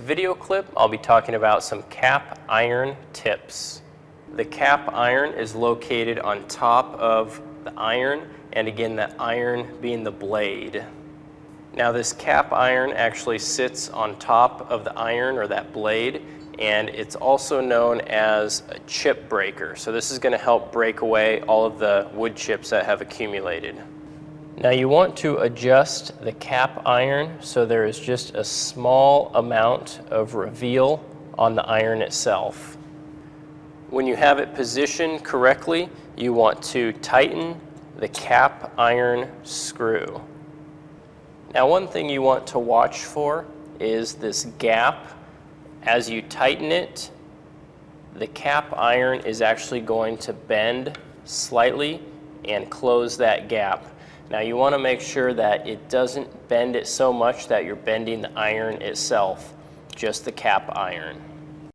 video clip, I'll be talking about some cap iron tips. The cap iron is located on top of the iron, and again, the iron being the blade. Now this cap iron actually sits on top of the iron, or that blade, and it's also known as a chip breaker. So this is going to help break away all of the wood chips that have accumulated. Now you want to adjust the cap iron so there is just a small amount of reveal on the iron itself. When you have it positioned correctly, you want to tighten the cap iron screw. Now one thing you want to watch for is this gap. As you tighten it, the cap iron is actually going to bend slightly and close that gap. Now you want to make sure that it doesn't bend it so much that you're bending the iron itself, just the cap iron.